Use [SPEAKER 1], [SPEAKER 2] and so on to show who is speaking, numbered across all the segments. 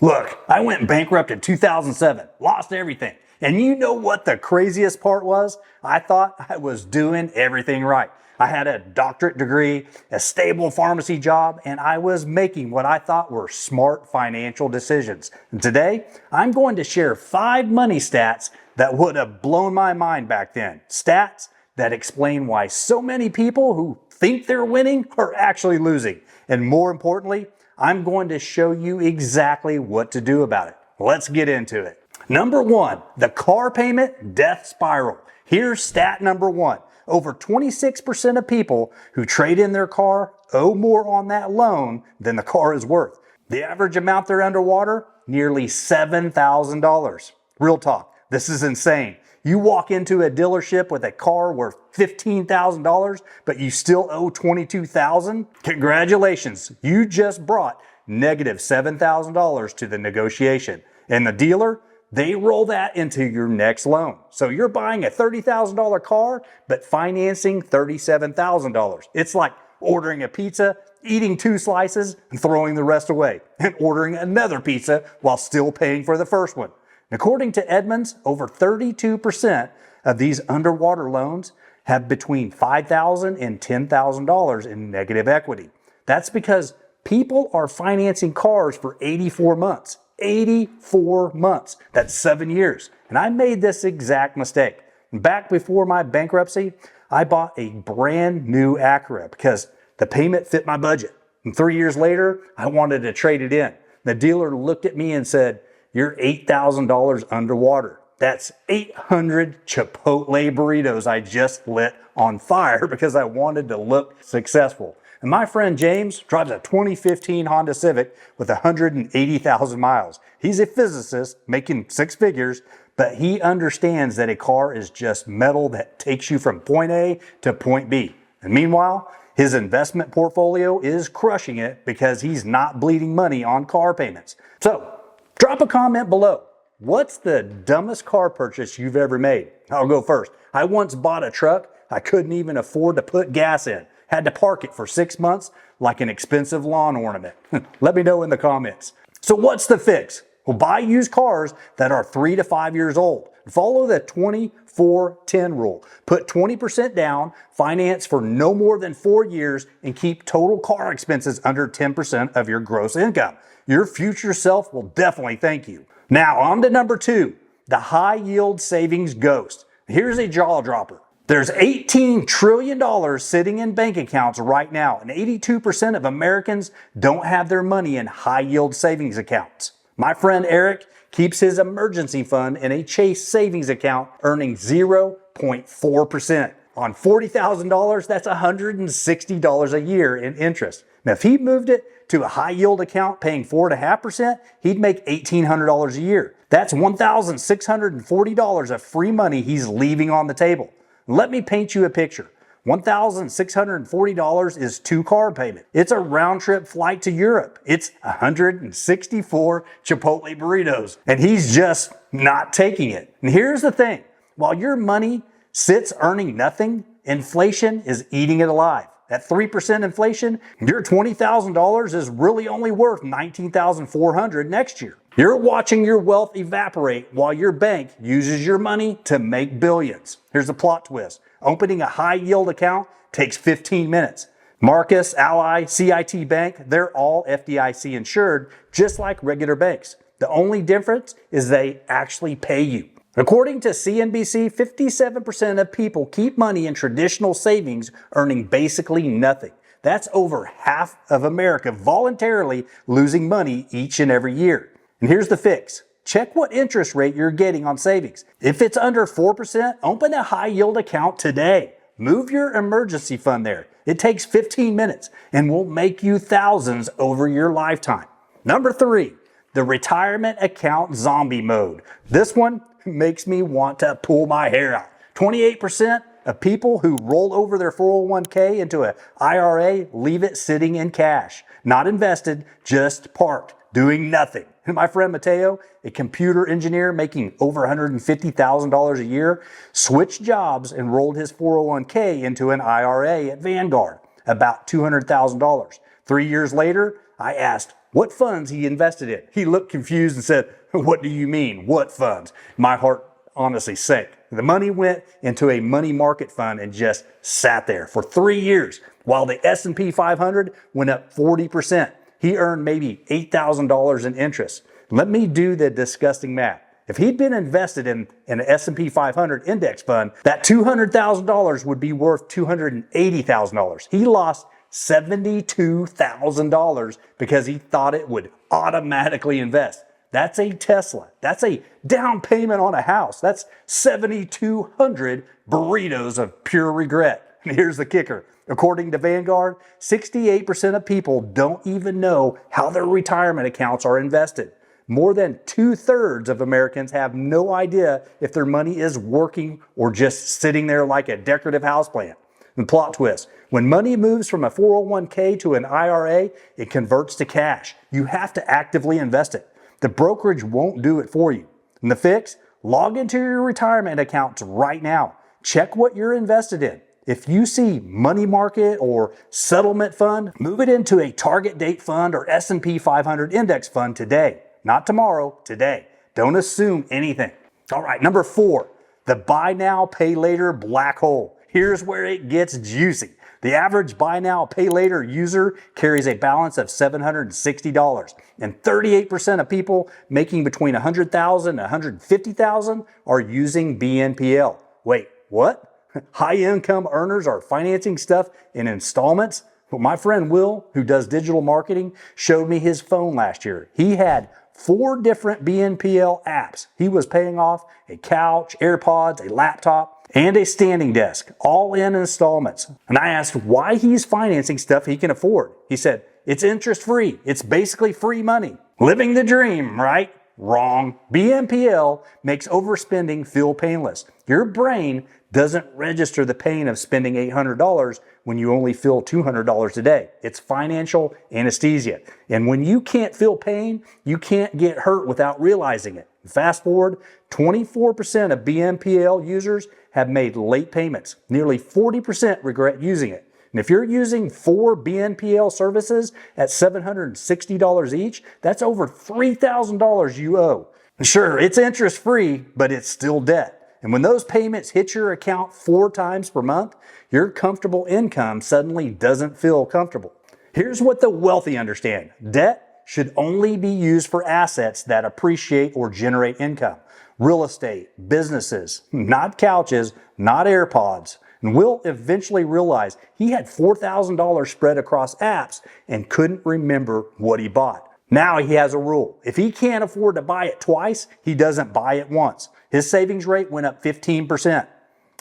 [SPEAKER 1] Look, I went bankrupt in 2007, lost everything. And you know what the craziest part was? I thought I was doing everything right. I had a doctorate degree, a stable pharmacy job, and I was making what I thought were smart financial decisions. And today, I'm going to share 5 money stats that would have blown my mind back then. Stats that explain why so many people who think they're winning are actually losing. And more importantly, I'm going to show you exactly what to do about it. Let's get into it. Number 1, the car payment death spiral. Here's stat number 1. Over 26% of people who trade in their car owe more on that loan than the car is worth. The average amount they're underwater, nearly $7,000. Real talk, this is insane. You walk into a dealership with a car worth $15,000, but you still owe $22,000? Congratulations, you just brought negative $7,000 to the negotiation. And the dealer, they roll that into your next loan. So you're buying a $30,000 car, but financing $37,000. It's like ordering a pizza, eating 2 slices, and throwing the rest away, and ordering another pizza while still paying for the first one. According to Edmunds, over 32% of these underwater loans have between $5,000 and $10,000 in negative equity. That's because people are financing cars for 84 months. 84 months. That's 7 years. And I made this exact mistake. Back before my bankruptcy, I bought a brand new Acura because the payment fit my budget. And 3 years later, I wanted to trade it in. The dealer looked at me and said, "You're $8,000 underwater." That's 800 Chipotle burritos I just lit on fire because I wanted to look successful. And my friend James drives a 2015 Honda Civic with 180,000 miles. He's a physicist making 6 figures, but he understands that a car is just metal that takes you from point A to point B. And meanwhile, his investment portfolio is crushing it because he's not bleeding money on car payments. So, drop a comment below. What's the dumbest car purchase you've ever made? I'll go first. I once bought a truck I couldn't even afford to put gas in. Had to park it for 6 months like an expensive lawn ornament. Let me know in the comments. So what's the fix? Well, buy used cars that are 3 to 5 years old. Follow the 24-10 rule. Put 20% down, finance for no more than 4 years, and keep total car expenses under 10% of your gross income. Your future self will definitely thank you. Now on to number 2, the high yield savings ghost. Here's a jaw dropper. There's $18 trillion sitting in bank accounts right now, and 82% of Americans don't have their money in high yield savings accounts. My friend Eric keeps his emergency fund in a Chase savings account earning 0.4%. On $40,000, that's $160 a year in interest. Now, if he moved it to a high yield account paying 4.5%, he'd make $1,800 a year. That's $1,640 of free money he's leaving on the table. Let me paint you a picture. $1,640 is 2 car payments. It's a round trip flight to Europe. It's 164 Chipotle burritos. And he's just not taking it. And here's the thing. While your money sits earning nothing, inflation is eating it alive. At 3% inflation, your $20,000 is really only worth $19,400 next year. You're watching your wealth evaporate while your bank uses your money to make billions. Here's the plot twist. Opening a high yield account takes 15 minutes. Marcus, Ally, CIT Bank, they're all FDIC insured, just like regular banks. The only difference is they actually pay you. According to CNBC, 57% of people keep money in traditional savings, earning basically nothing. That's over half of America voluntarily losing money each and every year. And here's the fix. Check what interest rate you're getting on savings. If it's under 4%, open a high yield account today. Move your emergency fund there. It takes 15 minutes and will make you thousands over your lifetime. Number 3, the retirement account zombie mode. This one makes me want to pull my hair out. 28% of people who roll over their 401k into an IRA leave it sitting in cash. Not invested, just parked, doing nothing. And my friend Mateo, a computer engineer making over $150,000 a year, switched jobs and rolled his 401k into an IRA at Vanguard, about $200,000. 3 years later, I asked, what funds he invested in. He looked confused and said, "What do you mean, what funds?" My heart honestly sank. The money went into a money market fund and just sat there for 3 years while the S&P 500 went up 40%. He earned maybe $8,000 in interest. Let me do the disgusting math. If he'd been invested in an S&P 500 index fund, that $200,000 would be worth $280,000. He lost $72,000 because he thought it would automatically invest. That's a Tesla. That's a down payment on a house. That's 7,200 burritos of pure regret. And here's the kicker. According to Vanguard, 68% of people don't even know how their retirement accounts are invested. More than 2/3 of Americans have no idea if their money is working or just sitting there like a decorative houseplant. And plot twist, when money moves from a 401k to an IRA, it converts to cash. You have to actively invest it. The brokerage won't do it for you. And the fix? Log into your retirement accounts right now. Check what you're invested in. If you see money market or settlement fund, move it into a target date fund or S&P 500 index fund today. Not tomorrow, today. Don't assume anything. All right, number 4, the buy now, pay later black hole. Here's where it gets juicy. The average buy now, pay later user carries a balance of $760, and 38% of people making between $100,000 and $150,000 are using BNPL. Wait, what? High income earners are financing stuff in installments? Well, my friend Will, who does digital marketing, showed me his phone last year. He had 4 different BNPL apps. He was paying off a couch, AirPods, a laptop, and a standing desk, all in installments. And I asked why he's financing stuff he can afford. He said, it's interest free. It's basically free money. Living the dream, right? Wrong. BNPL makes overspending feel painless. Your brain doesn't register the pain of spending $800 when you only feel $200 a day. It's financial anesthesia. And when you can't feel pain, you can't get hurt without realizing it. Fast forward, 24% of BNPL users have made late payments. Nearly 40% regret using it. And if you're using 4 BNPL services at $760 each, that's over $3,000 you owe. Sure, it's interest free, but it's still debt. And when those payments hit your account 4 times per month, your comfortable income suddenly doesn't feel comfortable. Here's what the wealthy understand. Debt should only be used for assets that appreciate or generate income. Real estate, businesses, not couches, not AirPods. And Will eventually realized he had $4,000 spread across apps and couldn't remember what he bought. Now he has a rule. If he can't afford to buy it twice, he doesn't buy it once. His savings rate went up 15%.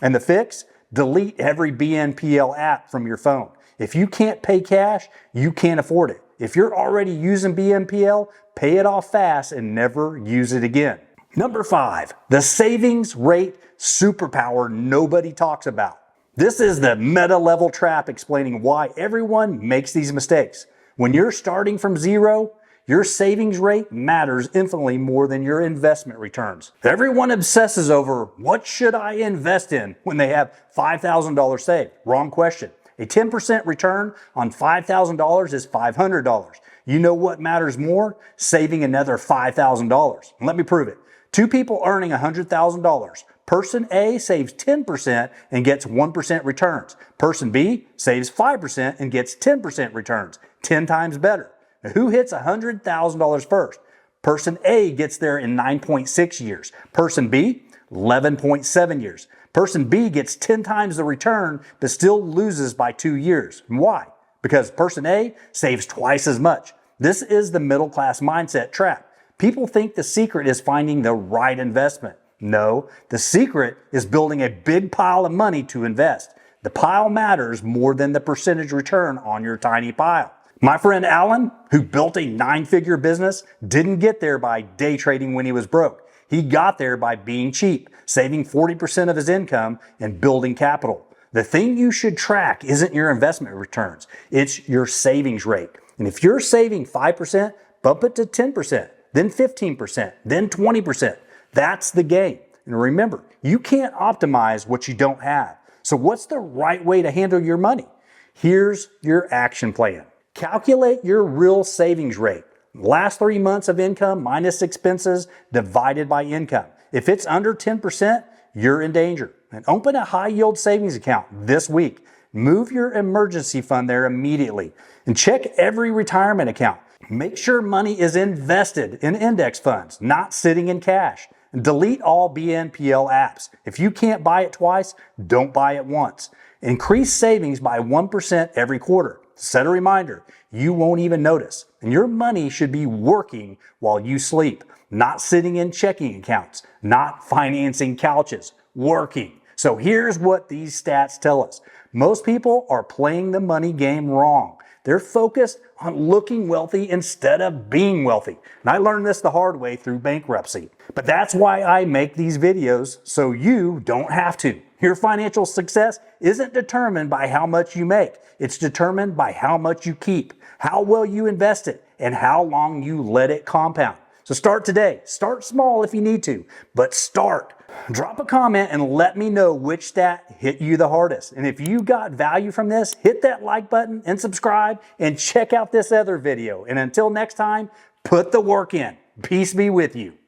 [SPEAKER 1] And the fix? Delete every BNPL app from your phone. If you can't pay cash, you can't afford it. If you're already using BNPL, pay it off fast and never use it again. Number 5, the savings rate superpower nobody talks about. This is the meta level trap explaining why everyone makes these mistakes. When you're starting from zero, your savings rate matters infinitely more than your investment returns. Everyone obsesses over what should I invest in when they have $5,000 saved. Wrong question. A 10% return on $5,000 is $500. You know what matters more? Saving another $5,000. Let me prove it. 2 people earning $100,000. Person A saves 10% and gets 1% returns. Person B saves 5% and gets 10% returns. 10 times better. Now, who hits $100,000 first? Person A gets there in 9.6 years. Person B, 11.7 years. Person B gets 10 times the return, but still loses by 2 years. Why? Because person A saves twice as much. This is the middle class mindset trap. People think the secret is finding the right investment. No, the secret is building a big pile of money to invest. The pile matters more than the percentage return on your tiny pile. My friend Alan, who built a 9-figure business, didn't get there by day trading when he was broke. He got there by being cheap, saving 40% of his income and building capital. The thing you should track isn't your investment returns. It's your savings rate. And if you're saving 5%, bump it to 10%, then 15%, then 20%. That's the game. And remember, you can't optimize what you don't have. So what's the right way to handle your money? Here's your action plan. Calculate your real savings rate. Last 3 months of income minus expenses divided by income. If it's under 10%, you're in danger. And open a high yield savings account this week. Move your emergency fund there immediately. And check every retirement account. Make sure money is invested in index funds, not sitting in cash. And delete all BNPL apps. If you can't buy it twice, don't buy it once. Increase savings by 1% every quarter. Set a reminder. You won't even notice. And your money should be working while you sleep, not sitting in checking accounts, not financing couches, working. So here's what these stats tell us. Most people are playing the money game wrong. They're focused on looking wealthy instead of being wealthy. And I learned this the hard way through bankruptcy. But that's why I make these videos, so you don't have to. Your financial success isn't determined by how much you make. It's determined by how much you keep, how well you invest it, and how long you let it compound. So start today. Start small if you need to, but start. Drop a comment and let me know which stat hit you the hardest. And if you got value from this, hit that like button and subscribe and check out this other video. And until next time, put the work in. Peace be with you.